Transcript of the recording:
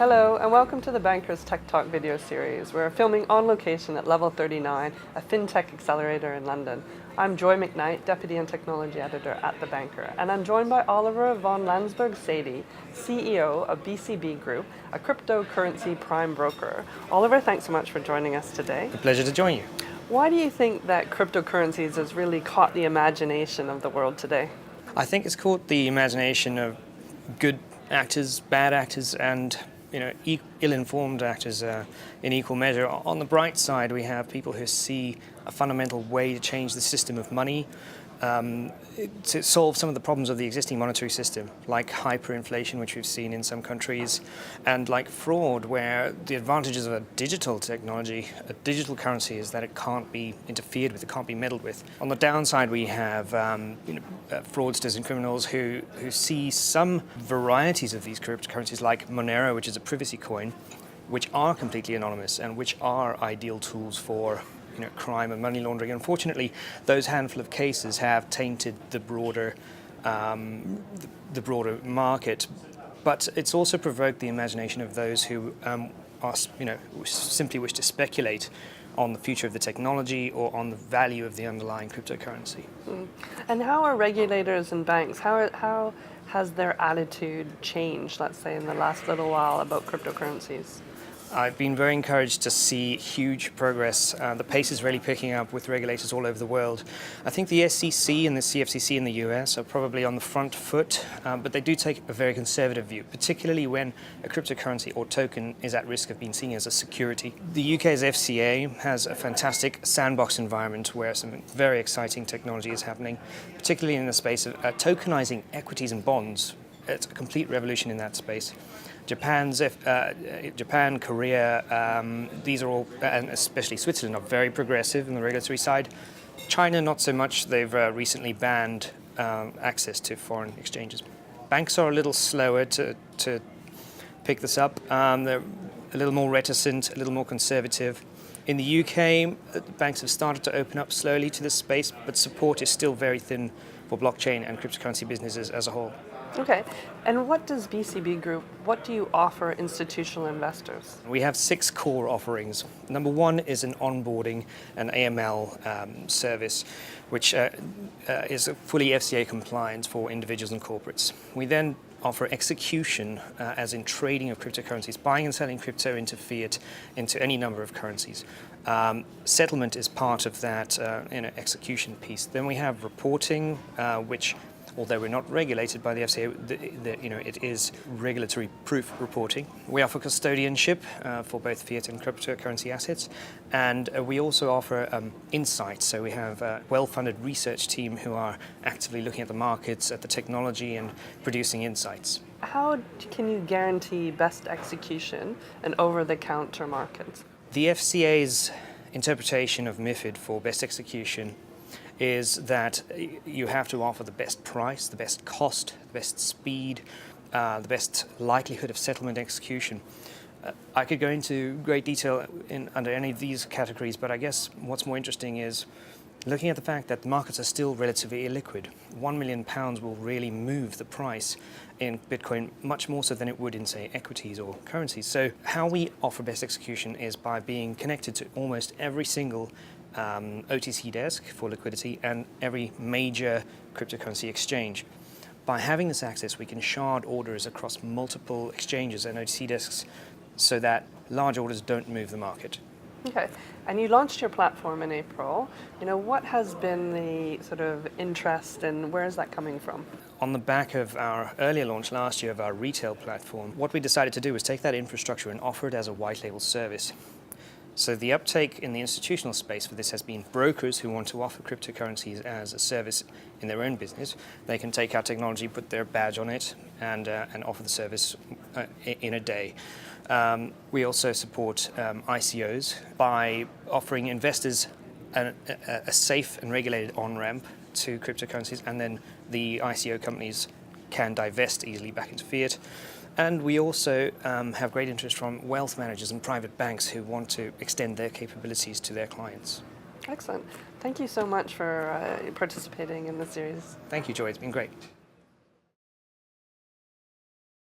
Hello and welcome to the Bankers Tech Talk video series. We're filming on location at Level 39, a fintech accelerator in London. I'm Joy Macknight, Deputy and Technology Editor at The Banker, and I'm joined by Oliver von Landsberg-Sadie, CEO of BCB Group, a cryptocurrency prime broker. Oliver, thanks so much for joining us today. A pleasure to join you. Why do you think that cryptocurrencies has really caught the imagination of the world today? I think it's caught the imagination of good actors, bad actors, and ill-informed actors in equal measure. On the bright side, we have people who see a fundamental way to change the system of money to solve some of the problems of the existing monetary system, like hyperinflation, which we've seen in some countries, and like fraud, where the advantages of a digital technology, a digital currency, is that it can't be interfered with, it can't be meddled with. On the downside, we have fraudsters and criminals who see some varieties of these cryptocurrencies, like Monero, which is a privacy coin, which are completely anonymous and which are ideal tools for crime and money laundering. Unfortunately, those handful of cases have tainted the broader market, but it's also provoked the imagination of those who simply wish to speculate on the future of the technology or on the value of the underlying cryptocurrency. And how are regulators and banks, how has their attitude changed, let's say, in the last little while about cryptocurrencies? I've been very encouraged to see huge progress. The pace is really picking up with regulators all over the world. I think the SEC and the CFTC in the US are probably on the front foot, but they do take a very conservative view, particularly when a cryptocurrency or token is at risk of being seen as a security. The UK's FCA has a fantastic sandbox environment where some very exciting technology is happening, particularly in the space of tokenizing equities and bonds. It's a complete revolution in that space. Japan, Korea, these are all, and especially Switzerland, are very progressive in the regulatory side. China, not so much. They've recently banned access to foreign exchanges. Banks are a little slower to pick this up. They're a little more reticent, a little more conservative. In the UK, banks have started to open up slowly to this space, but support is still very thin for blockchain and cryptocurrency businesses as a whole. Okay, and what does BCB Group, what do you offer institutional investors? We have 6 core offerings. Number 1 is an onboarding and AML service, which is fully FCA compliant for individuals and corporates. We then offer execution, as in trading of cryptocurrencies, buying and selling crypto into fiat, into any number of currencies. Settlement is part of that execution piece. Then we have reporting, which, although we're not regulated by the FCA, it is regulatory proof reporting. We offer custodianship for both fiat and cryptocurrency assets, and we also offer insights. So we have a well-funded research team who are actively looking at the markets, at the technology, and producing insights. How can you guarantee best execution in over-the-counter markets? The FCA's interpretation of MiFID for best execution is that you have to offer the best price, the best cost, the best speed, the best likelihood of settlement execution. I could go into great detail under any of these categories, but I guess what's more interesting is looking at the fact that the markets are still relatively illiquid. £1 million will really move the price in Bitcoin much more so than it would in, say, equities or currencies. So how we offer best execution is by being connected to almost every single OTC desk for liquidity and every major cryptocurrency exchange. By having this access, we can shard orders across multiple exchanges and OTC desks so that large orders don't move the market. Okay, and you launched your platform in April. What has been the sort of interest and where is that coming from? On the back of our earlier launch last year of our retail platform, what we decided to do was take that infrastructure and offer it as a white label service. So the uptake in the institutional space for this has been brokers who want to offer cryptocurrencies as a service in their own business. They can take our technology, put their badge on it, and offer the service in a day. We also support ICOs by offering investors a safe and regulated on-ramp to cryptocurrencies, and then the ICO companies can divest easily back into fiat. And we also have great interest from wealth managers and private banks who want to extend their capabilities to their clients. Excellent. Thank you so much for participating in the series. Thank you, Joy. It's been great.